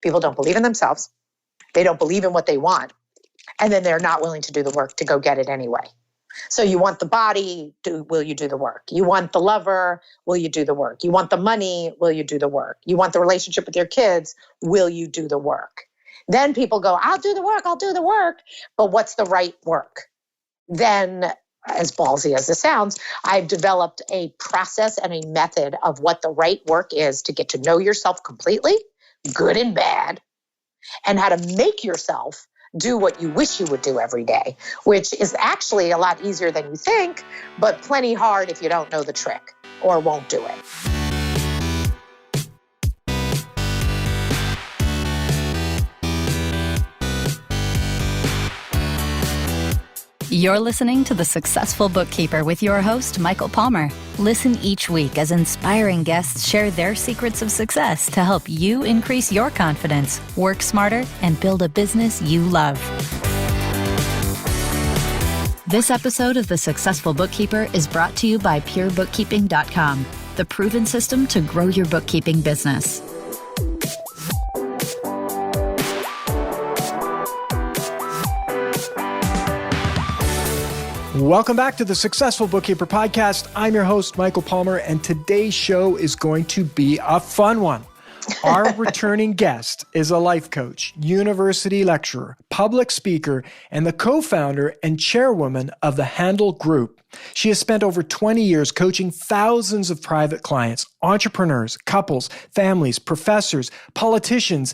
People don't believe in themselves. They don't believe in what they want. And then they're not willing to do the work to go get it anyway. So you want the body, will you do the work? You want the lover, will you do the work? You want the money, will you do the work? You want the relationship with your kids, will you do the work? Then people go, I'll do the work. But what's the right work? Then, as ballsy as this sounds, I've developed a process and a method of what the right work is to get to know yourself completely, good and bad, and how to make yourself do what you wish you would do every day, which is actually a lot easier than you think, but plenty hard if you don't know the trick or won't do it. You're listening to The Successful Bookkeeper with your host, Michael Palmer. Listen each week as inspiring guests share their secrets of success to help you increase your confidence, work smarter, and build a business you love. This episode of The Successful Bookkeeper is brought to you by PureBookkeeping.com, the proven system to grow your bookkeeping business. Welcome back to the Successful Bookkeeper Podcast. I'm your host, Michael Palmer, and today's show is going to be a fun one. Our returning guest is a life coach, university lecturer, public speaker, and the co-founder and chairwoman of the Handel Group. She has spent over 20 years coaching thousands of private clients, entrepreneurs, couples, families, professors, politicians,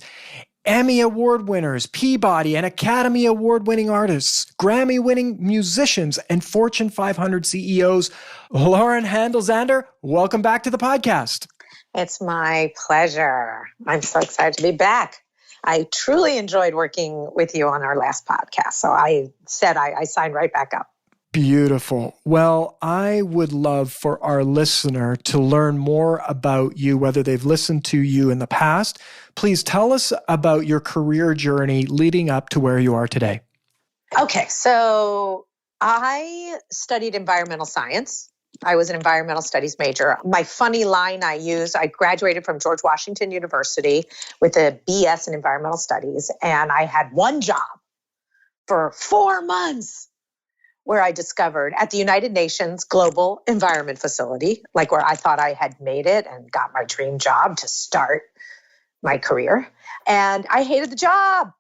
Emmy Award winners, Peabody and Academy Award-winning artists, Grammy-winning musicians, and Fortune 500 CEOs. Lauren Handel Zander, welcome back to the podcast. It's my pleasure. I'm so excited to be back. I truly enjoyed working with you on our last podcast. So I said I signed right back up. Beautiful. Well, I would love for our listener to learn more about you, whether they've listened to you in the past. Please tell us about your career journey leading up to where you are today. Okay, so I studied environmental science. I was an environmental studies major. My funny line I graduated from George Washington University with a BS in environmental studies, and I had one job for 4 months where I discovered at the United Nations Global Environment Facility, like where I thought I had made it and got my dream job to start my career. And I hated the job.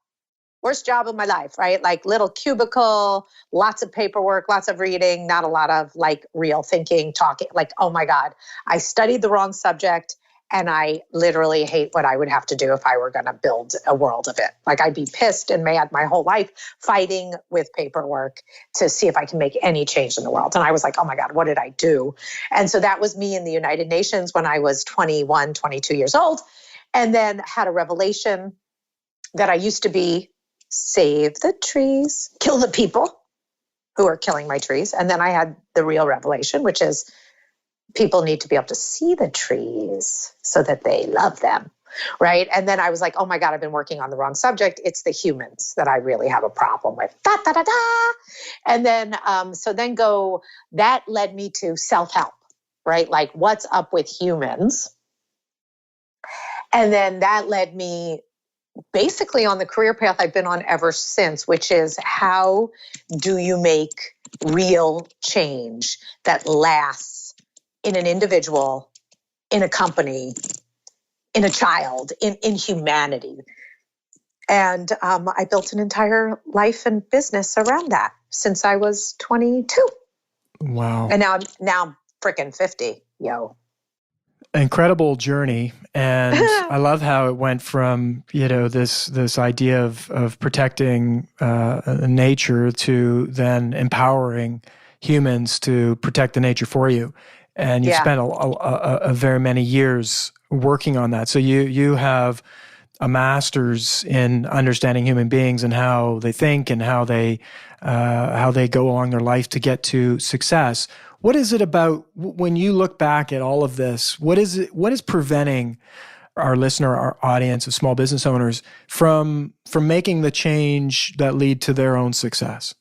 Worst job of my life, right? Like little cubicle, lots of paperwork, lots of reading, not a lot of like real thinking, talking, like, oh my God, I studied the wrong subject. And I literally hate what I would have to do if I were going to build a world of it. Like I'd be pissed and mad my whole life fighting with paperwork to see if I can make any change in the world. And I was like, oh my God, what did I do? And so that was me in the United Nations when I was 21, 22 years old. And then had a revelation that I used to be save the trees, kill the people who are killing my trees. And then I had the real revelation, which is people need to be able to see the trees so that they love them, right? And then I was like, oh my God, I've been working on the wrong subject. It's the humans that I really have a problem with. Da, da, da, da. And then, that led me to self-help, right? Like what's up with humans? And then that led me basically on the career path I've been on ever since, which is how do you make real change that lasts in an individual, in a company, in a child, in humanity. And I built an entire life and business around that since I was 22. Wow. And now I'm freaking 50, yo. Incredible journey. And I love how it went from, this idea of protecting nature to then empowering humans to protect the nature for you. And you spent a very many years working on that. So you have a master's in understanding human beings and how they think and how they go along their life to get to success. What is it about when you look back at all of this? What is preventing our listener, our audience of small business owners from making the change that lead to their own success?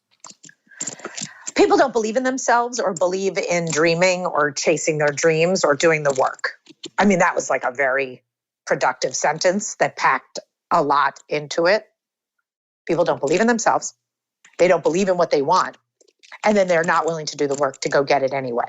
People don't believe in themselves or believe in dreaming or chasing their dreams or doing the work. I mean, that was like a very productive sentence that packed a lot into it. People don't believe in themselves. They don't believe in what they want. And then they're not willing to do the work to go get it anyway.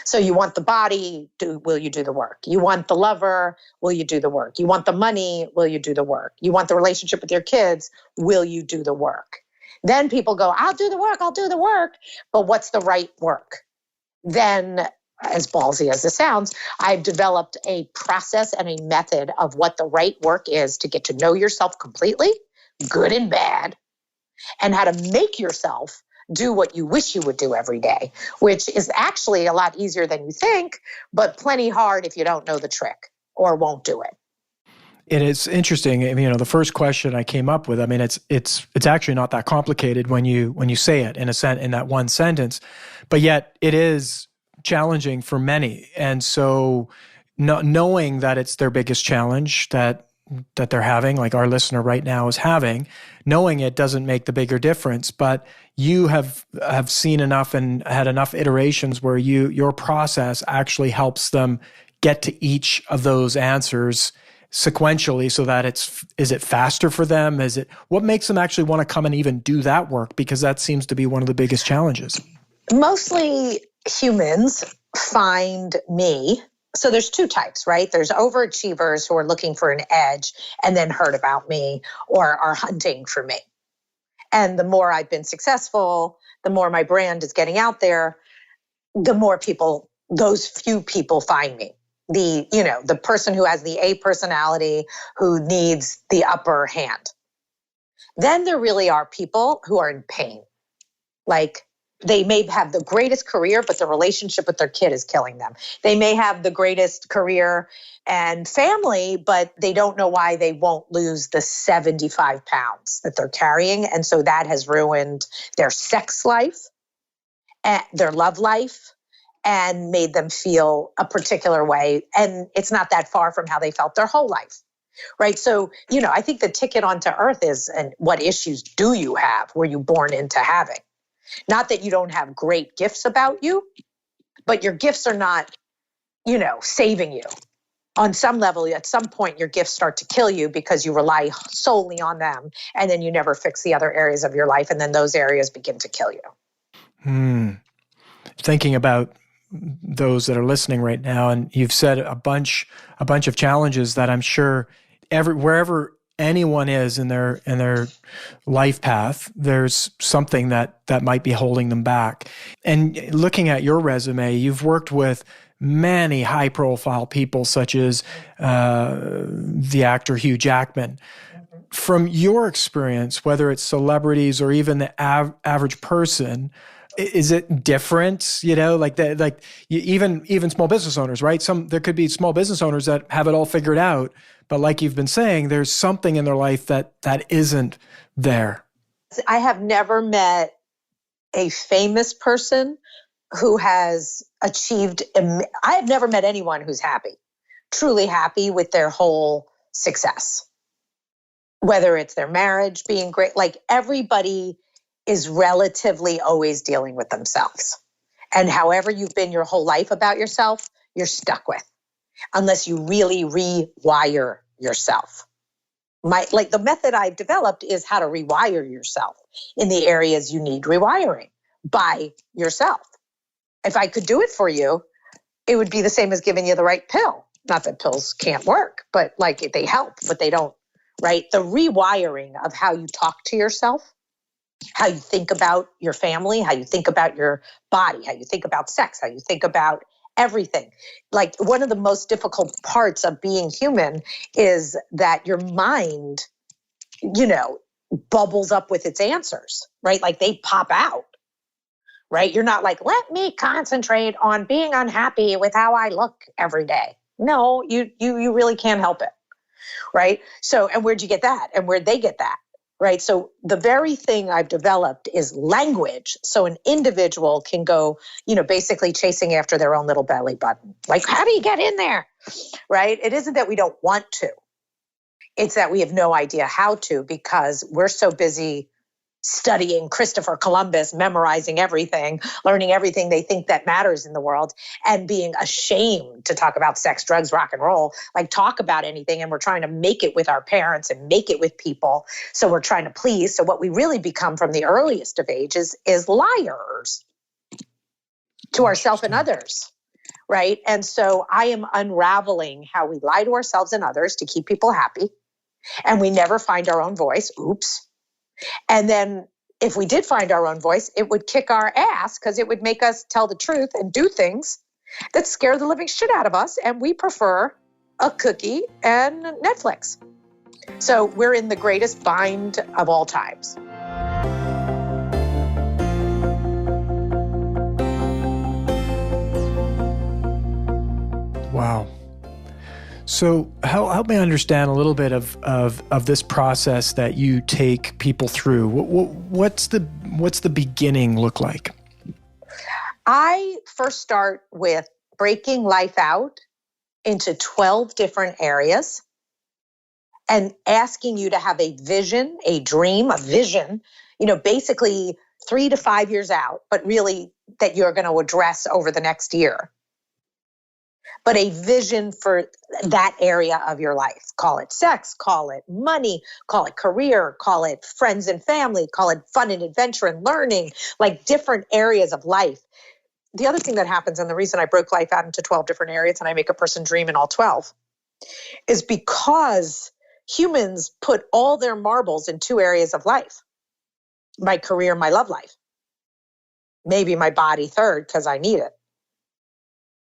So you want the body, will you do the work? You want the lover, will you do the work? You want the money, will you do the work? You want the relationship with your kids, will you do the work? Then people go, I'll do the work. But what's the right work? Then, as ballsy as this sounds, I've developed a process and a method of what the right work is to get to know yourself completely, good and bad, and how to make yourself do what you wish you would do every day, which is actually a lot easier than you think, but plenty hard if you don't know the trick or won't do it. It is interesting. I mean, the first question I came up with, I mean, it's actually not that complicated when you say it in that one sentence, but yet it is challenging for many. And so knowing that it's their biggest challenge that they're having, like our listener right now is having, knowing it doesn't make the bigger difference, but you have seen enough and had enough iterations where your process actually helps them get to each of those answers sequentially, so that is it faster for them? What makes them actually want to come and even do that work? Because that seems to be one of the biggest challenges. Mostly humans find me. So there's two types, right? There's overachievers who are looking for an edge and then heard about me or are hunting for me. And the more I've been successful, the more my brand is getting out there, the more people, those few people find me. The person who has the A personality, who needs the upper hand. Then there really are people who are in pain. Like, they may have the greatest career, but the relationship with their kid is killing them. They may have the greatest career and family, but they don't know why they won't lose the 75 pounds that they're carrying. And so that has ruined their sex life, and their love life, and made them feel a particular way. And it's not that far from how they felt their whole life. Right. So, I think the ticket onto earth is, and what issues do you have? Were you born into having? Not that you don't have great gifts about you, but your gifts are not, saving you. On some level, at some point, your gifts start to kill you because you rely solely on them. And then you never fix the other areas of your life. And then those areas begin to kill you. Thinking about those that are listening right now, and you've said a bunch of challenges that I'm sure wherever anyone is in their life path, there's something that might be holding them back. And looking at your resume, you've worked with many high-profile people, such as the actor Hugh Jackman. From your experience, whether it's celebrities or even the average person, is it different? Even small business owners, right? There could be small business owners that have it all figured out, but like you've been saying, there's something in their life that isn't there. I have never met a famous person who has achieved. I have never met anyone who's truly happy with their whole success. Whether it's their marriage being great, like everybody is relatively always dealing with themselves. And however you've been your whole life about yourself, you're stuck with, unless you really rewire yourself. The method I've developed is how to rewire yourself in the areas you need rewiring by yourself. If I could do it for you, it would be the same as giving you the right pill. Not that pills can't work, but they help, but they don't, right? The rewiring of how you talk to yourself, how you think about your family, how you think about your body, how you think about sex, how you think about everything. Like, one of the most difficult parts of being human is that your mind, bubbles up with its answers, right? Like, they pop out, right? You're not like, let me concentrate on being unhappy with how I look every day. No, you really can't help it, right? So, and where'd you get that? And where'd they get that? Right. So the very thing I've developed is language. So an individual can go, basically chasing after their own little belly button. Like, how do you get in there? Right. It isn't that we don't want to. It's that we have no idea how to, because we're so busy studying Christopher Columbus, memorizing everything, learning everything they think that matters in the world, and being ashamed to talk about sex, drugs, rock and roll, like talk about anything. And we're trying to make it with our parents and make it with people. So we're trying to please. So what we really become from the earliest of ages is liars to ourselves and others, right? And so I am unraveling how we lie to ourselves and others to keep people happy. And we never find our own voice. Oops. And then if we did find our own voice, it would kick our ass because it would make us tell the truth and do things that scare the living shit out of us. And we prefer a cookie and Netflix. So we're in the greatest bind of all times. Wow. So help me understand a little bit of this process that you take people through. What's the beginning look like? I first start with breaking life out into 12 different areas and asking you to have a vision, a dream, a vision, basically 3 to 5 years out, but really that you're going to address over the next year. But a vision for that area of your life. Call it sex, call it money, call it career, call it friends and family, call it fun and adventure and learning, like different areas of life. The other thing that happens, and the reason I broke life out into 12 different areas and I make a person dream in all 12, is because humans put all their marbles in 2 areas of life. My career, my love life. Maybe my body third because I need it.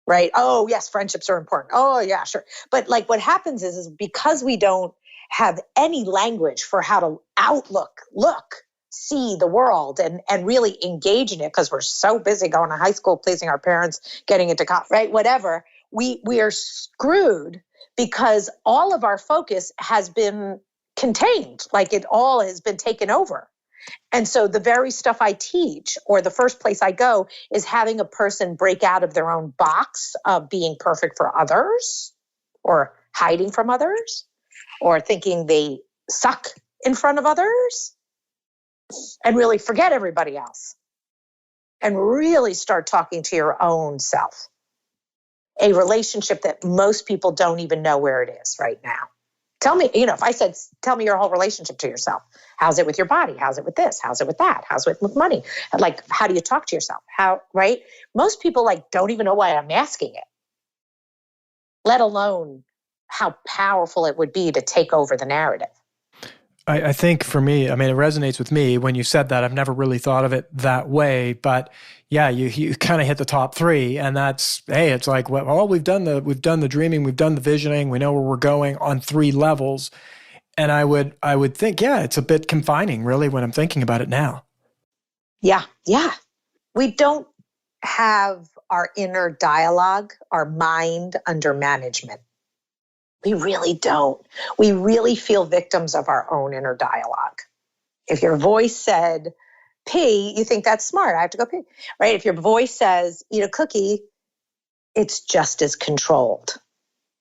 Right? Oh, yes, friendships are important. Oh, yeah, sure. But like what happens is because we don't have any language for how to look, see the world and really engage in it because we're so busy going to high school, pleasing our parents, getting into college, right? Whatever. We are screwed because all of our focus has been contained, like it all has been taken over. And so the very stuff I teach, or the first place I go, is having a person break out of their own box of being perfect for others, or hiding from others, or thinking they suck in front of others, and really forget everybody else, and really start talking to your own self. A relationship that most people don't even know where it is right now. Tell me, if I said, tell me your whole relationship to yourself. How's it with your body? How's it with this? How's it with that? How's it with money? And like, how do you talk to yourself? How, right? Most people don't even know why I'm asking it, let alone how powerful it would be to take over the narrative. I think for me, it resonates with me when you said that. I've never really thought of it that way, but yeah, you kind of hit the top 3, and that's, hey, it's like, well, we've done the dreaming, we've done the visioning, we know where we're going on 3 levels, and I would think, yeah, it's a bit confining, really, when I'm thinking about it now. Yeah. We don't have our inner dialogue, our mind under management. We really don't. We really feel victims of our own inner dialogue. If your voice said, pee, you think that's smart. I have to go pee, right? If your voice says, eat a cookie, it's just as controlled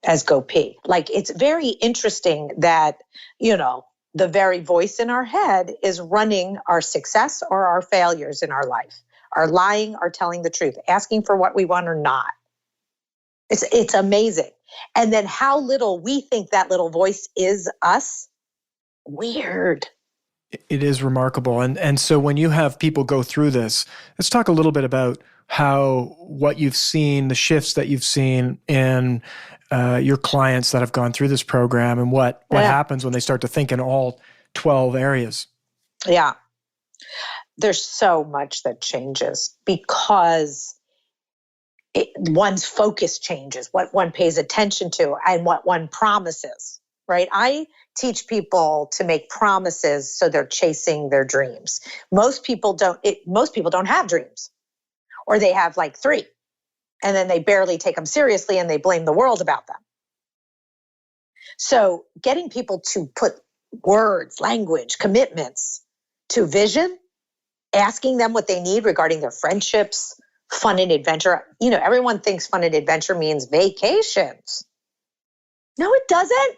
as go pee. Like, it's very interesting that, the very voice in our head is running our success or our failures in our life, our lying, our telling the truth, asking for what we want or not. It's amazing. And then how little we think that little voice is us. Weird. It is remarkable. And so when you have people go through this, let's talk a little bit about what you've seen, the shifts that you've seen in your clients that have gone through this program, and what happens when they start to think in all 12 areas. Yeah. There's so much that changes because one's focus changes, what one pays attention to and what one promises, right? I teach people to make promises so they're chasing their dreams. Most people don't have dreams, or they have 3, and then they barely take them seriously and they blame the world about them. So getting people to put words, language, commitments to vision, asking them what they need regarding their friendships, fun and adventure. Everyone thinks fun and adventure means vacations. No, it doesn't.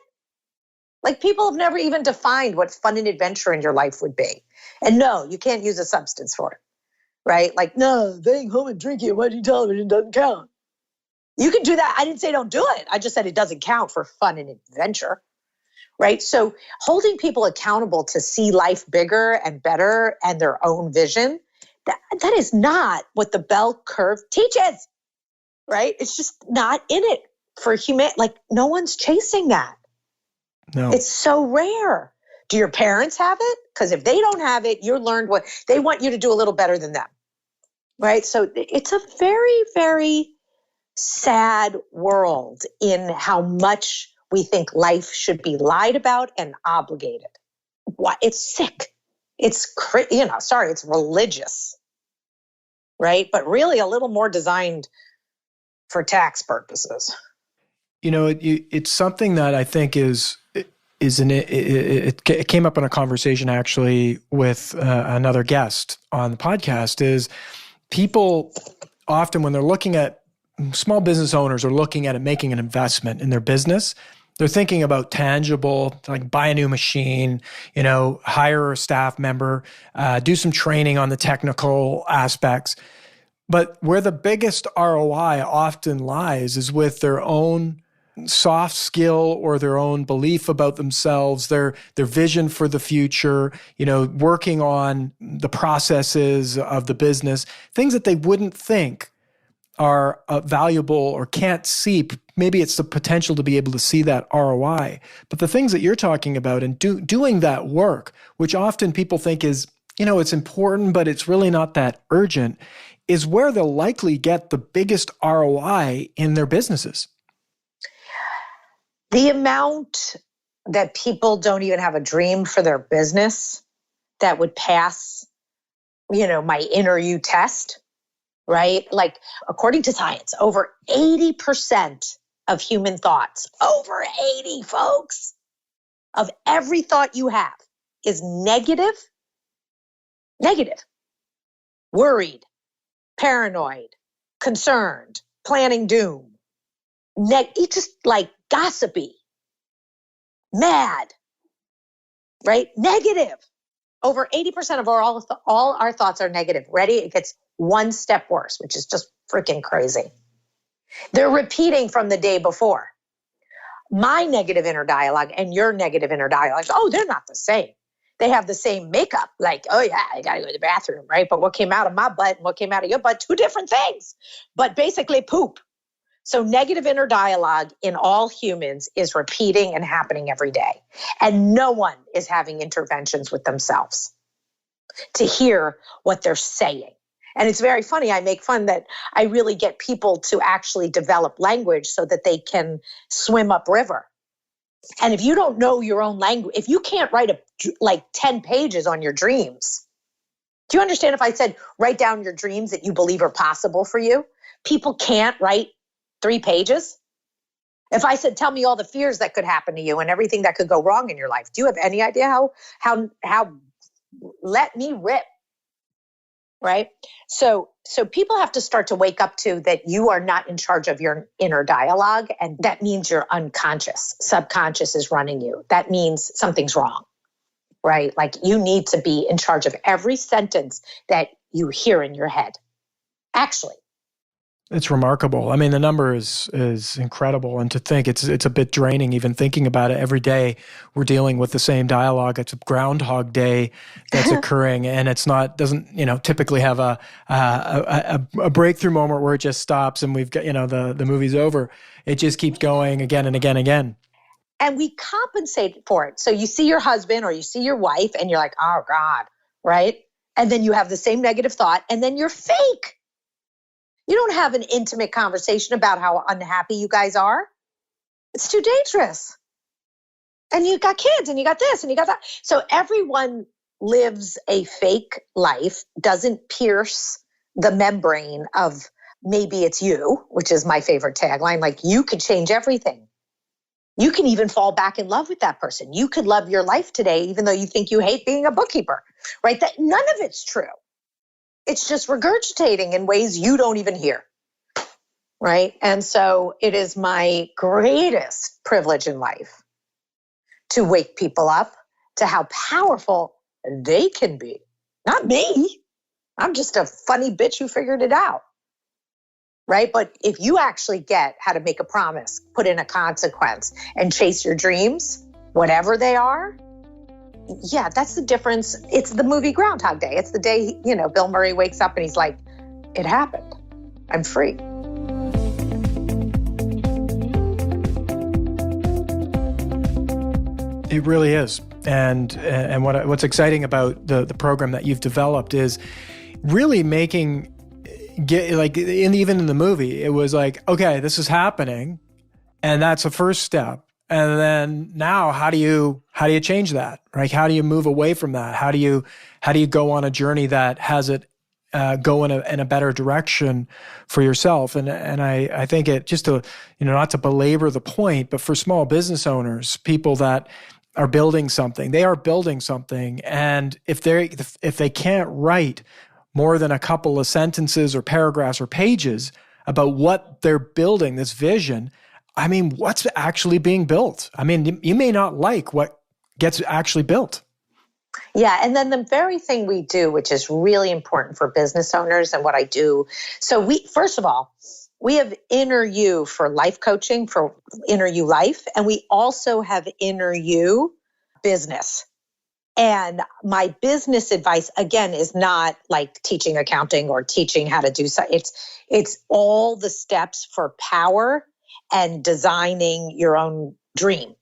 Like people have never even defined what fun and adventure in your life would be. And no, you can't use a substance for it, right? Like, no, being home and drinking and watching television doesn't count. You can do that. I didn't say don't do it. I just said it doesn't count for fun and adventure, right? So holding people accountable to see life bigger and better and their own vision, that is not what the bell curve teaches, right? It's just not in it for human. Like no one's chasing that. No. It's so rare. Do your parents have it? Because if they don't have it, you learned what they want you to do a little better than them, right? So it's a very, very sad world in how much we think life should be lied about and obligated. Why? It's sick. It's it's religious, right? But really a little more designed for tax purposes. It's something that I think it came up in a conversation actually with another guest on the podcast, is people often when they're looking at small business owners are looking at it, making an investment in their business, they're thinking about tangible, like buy a new machine, hire a staff member, do some training on the technical aspects. But where the biggest ROI often lies is with their own soft skill or their own belief about themselves, their vision for the future, working on the processes of the business, things that they wouldn't think are valuable or can't see. Maybe it's the potential to be able to see that ROI. But the things that you're talking about and doing that work, which often people think is, it's important, but it's really not that urgent, is where they'll likely get the biggest ROI in their businesses. The amount that people don't even have a dream for their business that would pass, my inner you test, right? Like according to science, over 80% of human thoughts, over 80 folks, of every thought you have is negative, worried, paranoid, concerned, planning doom, it's just like gossipy, mad, right? Negative. Over 80% of all our thoughts are negative. Ready? It gets one step worse, which is just freaking crazy. They're repeating from the day before. My negative inner dialogue and your negative inner dialogue, they're not the same. They have the same makeup. Like, oh yeah, I got to go to the bathroom, right? But what came out of my butt and what came out of your butt, two different things. But basically poop. So negative inner dialogue in all humans is repeating and happening every day. And no one is having interventions with themselves to hear what they're saying. And it's very funny. I make fun that I really get people to actually develop language so that they can swim upriver. And if you don't know your own language, if you can't write 10 pages on your dreams, do you understand if I said, write down your dreams that you believe are possible for you? People can't write 3 pages. If I said, tell me all the fears that could happen to you and everything that could go wrong in your life, do you have any idea how let me rip, right? So people have to start to wake up to that you are not in charge of your inner dialogue. And that means you're unconscious. Subconscious is running you. That means something's wrong, right? Like you need to be in charge of every sentence that you hear in your head. Actually. It's remarkable. I mean, the number is incredible. And to think it's a bit draining even thinking about it. Every day we're dealing with the same dialogue. It's a Groundhog Day that's occurring, and doesn't typically have a breakthrough moment where it just stops and we've got, the movie's over. It just keeps going again and again and again. And we compensate for it. So you see your husband or you see your wife and you're like, oh God, right? And then you have the same negative thought and then you're fake. You don't have an intimate conversation about how unhappy you guys are. It's too dangerous. And you got kids and you got this and you got that. So everyone lives a fake life, doesn't pierce the membrane of maybe it's you, which is my favorite tagline. Like you could change everything. You can even fall back in love with that person. You could love your life today, even though you think you hate being a bookkeeper, right? That none of it's true. It's just regurgitating in ways you don't even hear, right? And so it is my greatest privilege in life to wake people up to how powerful they can be. Not me. I'm just a funny bitch who figured it out. Right? But if you actually get how to make a promise, put in a consequence, and chase your dreams, whatever they are, yeah, that's the difference. It's the movie Groundhog Day. It's the day, Bill Murray wakes up and he's like, it happened. I'm free. It really is. And what's exciting about the program that you've developed is really making even in the movie, it was like, okay, this is happening, and that's the first step. And then now, how do you change that? Right? How do you move away from that? How do you go on a journey that has it go in a better direction for yourself? And I think it, just to not to belabor the point, but for small business owners, people that are building something, they are building something, and if they can't write more than a couple of sentences or paragraphs or pages about what they're building, this vision, I mean, what's actually being built? I mean, you may not like what gets actually built. Yeah. And then the very thing we do, which is really important for business owners and what I do. So first of all, we have Inner You for life coaching, for Inner You Life. And we also have Inner You Business. And my business advice, again, is not like teaching accounting or teaching how to do so. It's all the steps for power and designing your own dream.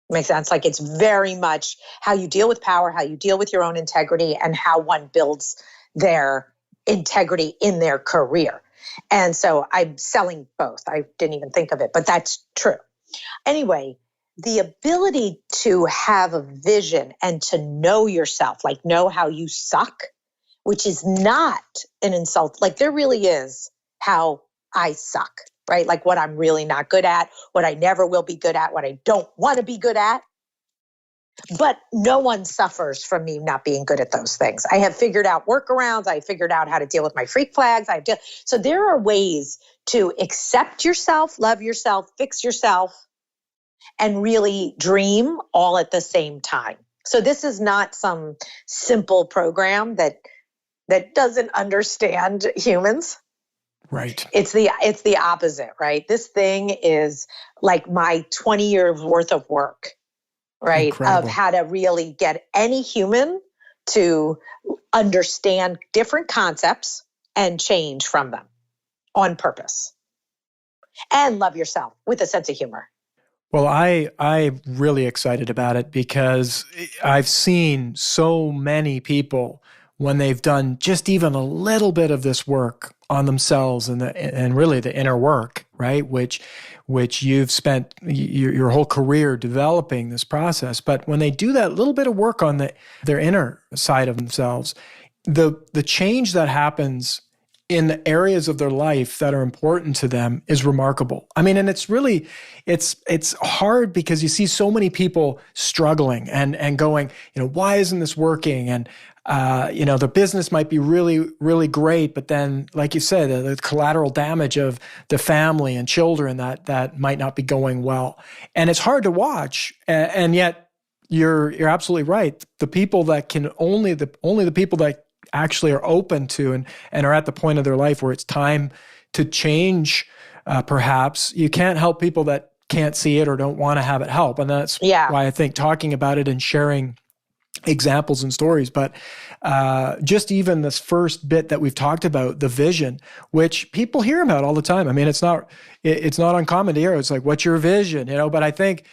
Makes sense? Like, it's very much how you deal with power, how you deal with your own integrity, and how one builds their integrity in their career. And so I'm selling both. I didn't even think of it, but that's true. Anyway, the ability to have a vision and to know yourself, like know how you suck, which is not an insult. Like, there really is how I suck, right? Like what I'm really not good at, what I never will be good at, what I don't want to be good at. But no one suffers from me not being good at those things. I have figured out workarounds. I figured out how to deal with my freak flags. So there are ways to accept yourself, love yourself, fix yourself, and really dream all at the same time. So this is not some simple program that doesn't understand humans. Right. It's the opposite, right? This thing is like my 20 years worth of work, right? Incredible. Of how to really get any human to understand different concepts and change from them on purpose. And love yourself with a sense of humor. Well, I'm really excited about it because I've seen so many people when they've done just even a little bit of this work on themselves and really the inner work, right? Which you've spent your whole career developing this process. But when they do that little bit of work on their inner side of themselves, the change that happens in the areas of their life that are important to them is remarkable. I mean, and it's really, it's hard because you see so many people struggling and going, why isn't this working? And, the business might be really, really great, but then, like you said, the collateral damage of the family and children that might not be going well. And it's hard to watch. And yet you're absolutely right. The people that can only the people that actually are open to and are at the point of their life where it's time to change, perhaps. You can't help people that can't see it or don't want to have it help. And that's why I think talking about it and sharing examples and stories, but just even this first bit that we've talked about, the vision, which people hear about all the time. I mean, it's not uncommon to hear. It's like, what's your vision? But I think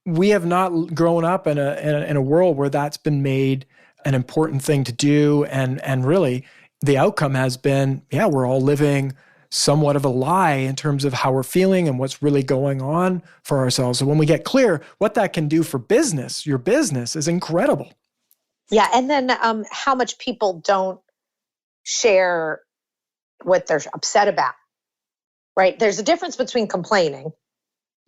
we have not grown up in a world where that's been made an important thing to do. And really the outcome has been, we're all living somewhat of a lie in terms of how we're feeling and what's really going on for ourselves. So when we get clear what that can do for business, your business is incredible. Yeah. And then how much people don't share what they're upset about, right? There's a difference between complaining,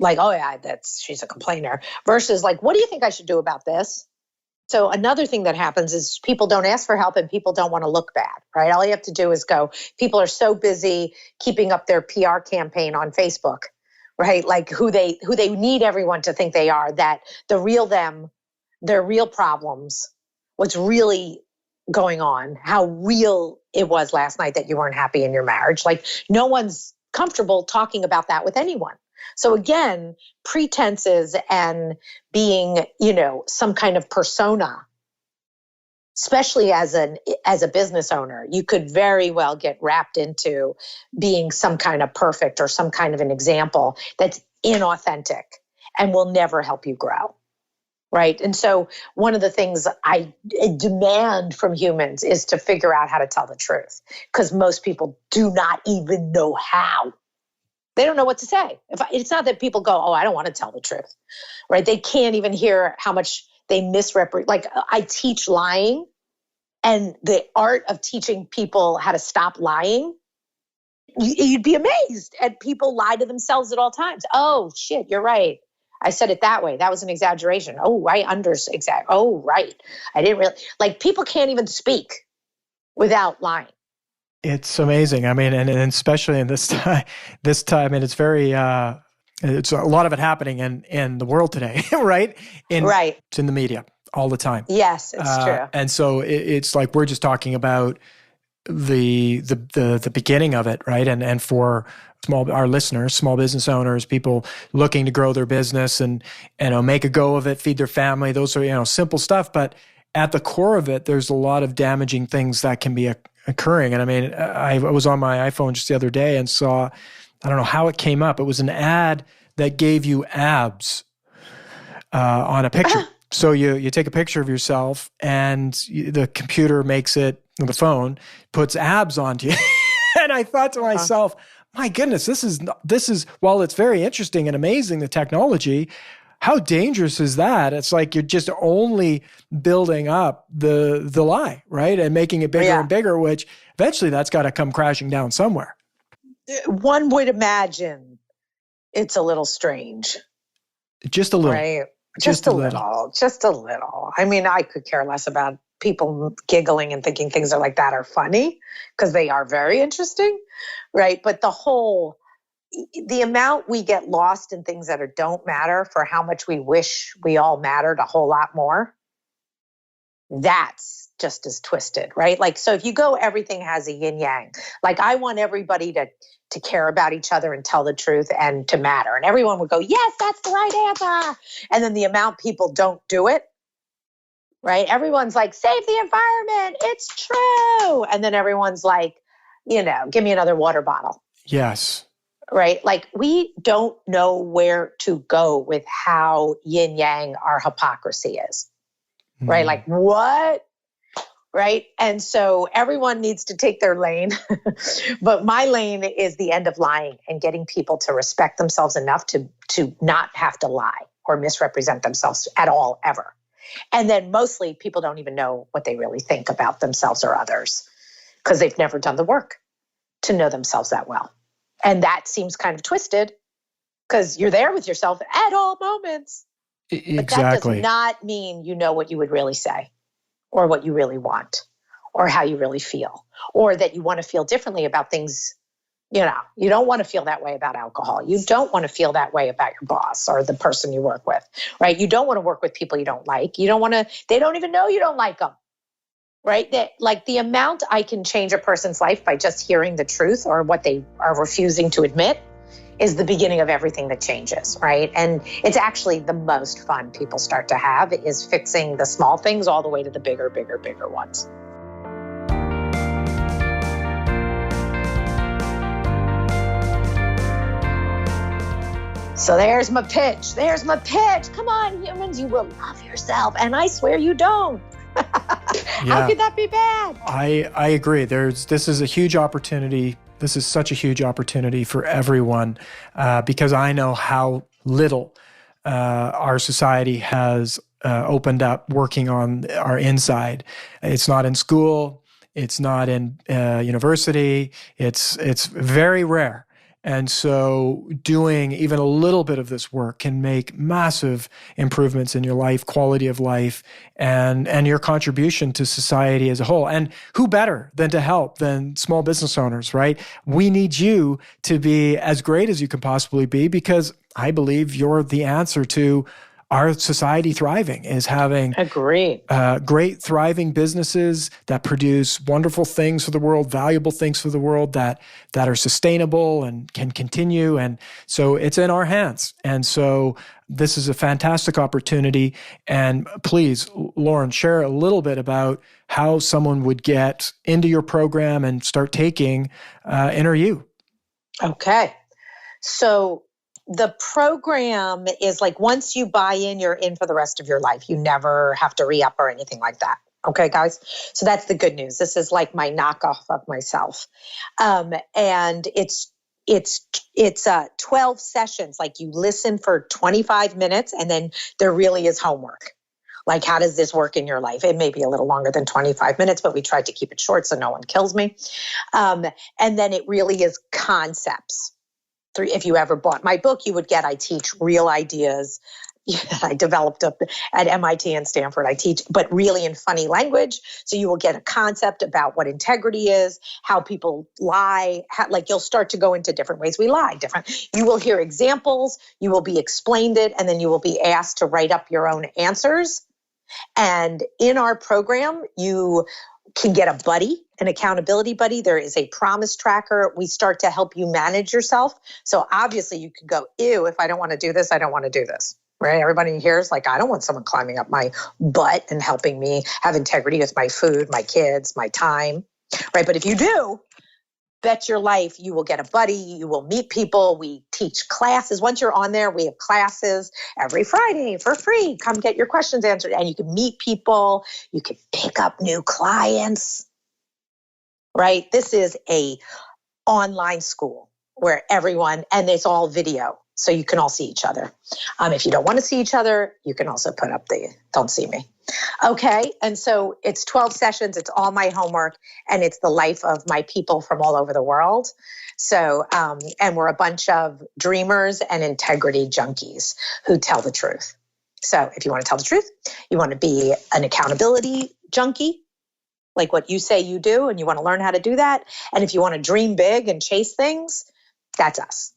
like, oh yeah, she's a complainer, versus like, what do you think I should do about this? So another thing that happens is people don't ask for help and people don't want to look bad, right? All you have to do is go. People are so busy keeping up their PR campaign on Facebook, right? Like who they need everyone to think they are, that the real them, their real problems, what's really going on, how real it was last night that you weren't happy in your marriage. Like no one's comfortable talking about that with anyone. So again, pretenses and being, some kind of persona, especially as a business owner, you could very well get wrapped into being some kind of perfect or some kind of an example that's inauthentic and will never help you grow. Right. And so one of the things I demand from humans is to figure out how to tell the truth, because most people do not even know how. They don't know what to say. It's not that people go, oh, I don't want to tell the truth. Right. They can't even hear how much they misrepresent. Like I teach lying, and the art of teaching people how to stop lying. You'd be amazed at people lie to themselves at all times. Oh, shit, you're right. I said it that way. That was an exaggeration. Oh, I Oh, right. I didn't really, like people can't even speak without lying. It's amazing. I mean, and especially in this time, and it's very, it's a lot of it happening in the world today, right? Right. It's in the media all the time. Yes, it's true. And so it's like we're just talking about the beginning of it, right? And for our listeners, small business owners, people looking to grow their business and make a go of it, feed their family. Those are simple stuff, but at the core of it, there's a lot of damaging things that can be occurring. And I mean, I was on my iPhone just the other day and saw, I don't know how it came up. It was an ad that gave you abs on a picture. So you take a picture of yourself and the computer makes it, the phone puts abs onto you. And I thought to myself, my goodness, this is, while it's very interesting and amazing, the technology, how dangerous is that? It's like you're just only building up the lie, right? And making it bigger and bigger, which eventually that's got to come crashing down somewhere. One would imagine it's a little strange. Just a little. Right? Just a little. I mean, I could care less about people giggling and thinking things are like that are funny, because they are very interesting, right? But the amount we get lost in things that don't matter for how much we wish we all mattered a whole lot more, that's just as twisted, right? Like, so if you go, everything has a yin yang. Like I want everybody to care about each other and tell the truth and to matter. And everyone would go, yes, that's the right answer. And then the amount people don't do it, right? Everyone's like, save the environment. It's true. And then everyone's like, give me another water bottle. Yes. Right? Like we don't know where to go with how yin yang our hypocrisy is, right? Like what? Right? And so everyone needs to take their lane. But my lane is the end of lying and getting people to respect themselves enough to not have to lie or misrepresent themselves at all, ever. And then mostly people don't even know what they really think about themselves or others because they've never done the work to know themselves that well. And that seems kind of twisted because you're there with yourself at all moments. Exactly. But that does not mean you know what you would really say or what you really want or how you really feel or that you want to feel differently about things. You don't want to feel that way about alcohol. You don't want to feel that way about your boss or the person you work with, right? You don't want to work with people you don't like. They don't even know you don't like them, right? That like the amount I can change a person's life by just hearing the truth or what they are refusing to admit is the beginning of everything that changes, right? And it's actually the most fun people start to have is fixing the small things all the way to the bigger, bigger, bigger ones. So there's my pitch. Come on, humans, you will love yourself. And I swear you don't. How could that be bad? I agree. This is a huge opportunity. This is such a huge opportunity for everyone because I know how little our society has opened up working on our inside. It's not in school. It's not in university. It's very rare. And so doing even a little bit of this work can make massive improvements in your life, quality of life, and your contribution to society as a whole. And who better than to help than small business owners, right? We need you to be as great as you can possibly be, because I believe you're the answer to our society thriving, is having great thriving businesses that produce wonderful things for the world, valuable things for the world that are sustainable and can continue. And so it's in our hands. And so this is a fantastic opportunity. And please, Lauren, share a little bit about how someone would get into your program and start taking Inner You. Okay. So the program is like, once you buy in, you're in for the rest of your life. You never have to re-up or anything like that. Okay, guys? So that's the good news. This is like my knockoff of myself. And it's 12 sessions. Like, you listen for 25 minutes and then there really is homework. Like, how does this work in your life? It may be a little longer than 25 minutes, but we tried to keep it short so no one kills me. And then it really is concepts. If you ever bought my book, you would get, I teach real ideas. I developed up at MIT and Stanford. I teach, but really in funny language. So you will get a concept about what integrity is, how people lie, like you'll start to go into different ways we lie, different. You will hear examples, you will be explained it, and then you will be asked to write up your own answers. And in our program, you can get a buddy, an accountability buddy. There is a promise tracker. We start to help you manage yourself. So obviously you could go, ew, if I don't want to do this, I don't want to do this, right? Everybody here is like, I don't want someone climbing up my butt and helping me have integrity with my food, my kids, my time, right? But if you do, bet your life you will get a buddy, you will meet people. We teach classes. Once you're on there, we have classes every Friday for free. Come get your questions answered, and you can meet people. You can pick up new clients, right? This is a online school where everyone, and it's all video, so you can all see each other. If you don't want to see each other, you can also put up the don't see me. Okay. And so it's 12 sessions. It's all my homework, and it's the life of my people from all over the world. So, and we're a bunch of dreamers and integrity junkies who tell the truth. So if you want to tell the truth, you want to be an accountability junkie, like what you say you do, and you want to learn how to do that. And if you want to dream big and chase things, that's us.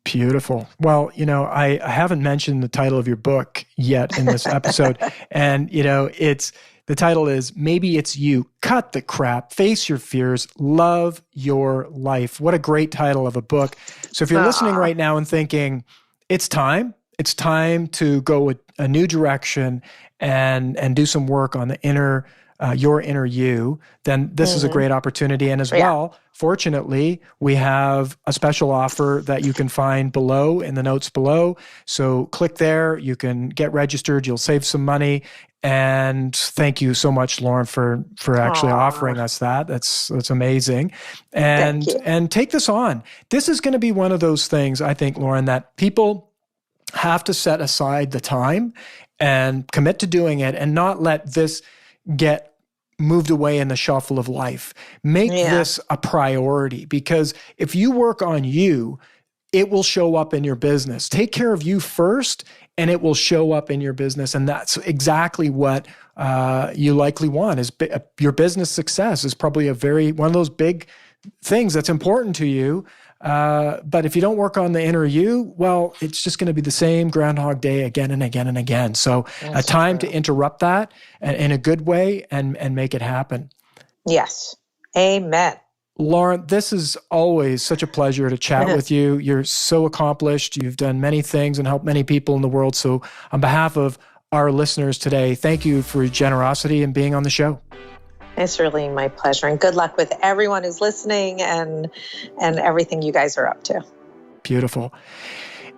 Beautiful. Well, I haven't mentioned the title of your book yet in this episode. And, the title is Maybe It's You. Cut the crap, face your fears, love your life. What a great title of a book. So if you're listening right now and thinking, it's time to go a new direction and do some work on the your inner you, then this is a great opportunity. And as well, fortunately, we have a special offer that you can find below in the notes below. So click there, you can get registered, you'll save some money. And thank you so much, Lauren, for actually offering us that. That's amazing. And take this on. This is going to be one of those things, I think, Lauren, that people have to set aside the time and commit to doing it, and not let this get moved away in the shuffle of life. Make this a priority, because if you work on you, it will show up in your business. Take care of you first, and it will show up in your business. And that's exactly what you likely want. Is your business success is probably one of those big things that's important to you. But if you don't work on the inner you, well, it's just going to be the same Groundhog Day again and again and again. So a time to interrupt that in a good way and make it happen. Yes. Amen. Lauren, this is always such a pleasure to chat with you. You're so accomplished. You've done many things and helped many people in the world. So on behalf of our listeners today, thank you for your generosity and being on the show. It's really my pleasure, and good luck with everyone who's listening and everything you guys are up to. Beautiful.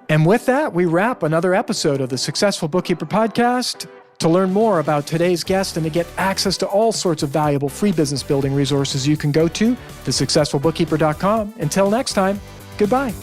And with that, we wrap another episode of the Successful Bookkeeper Podcast. To learn more about today's guest and to get access to all sorts of valuable free business building resources, you can go to thesuccessfulbookkeeper.com. Until next time, goodbye.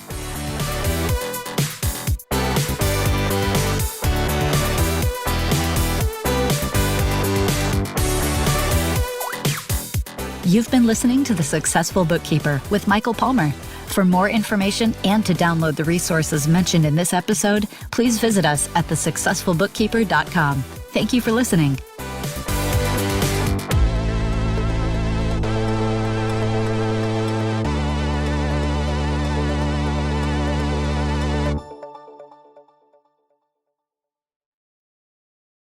You've been listening to The Successful Bookkeeper with Michael Palmer. For more information and to download the resources mentioned in this episode, please visit us at thesuccessfulbookkeeper.com. Thank you for listening.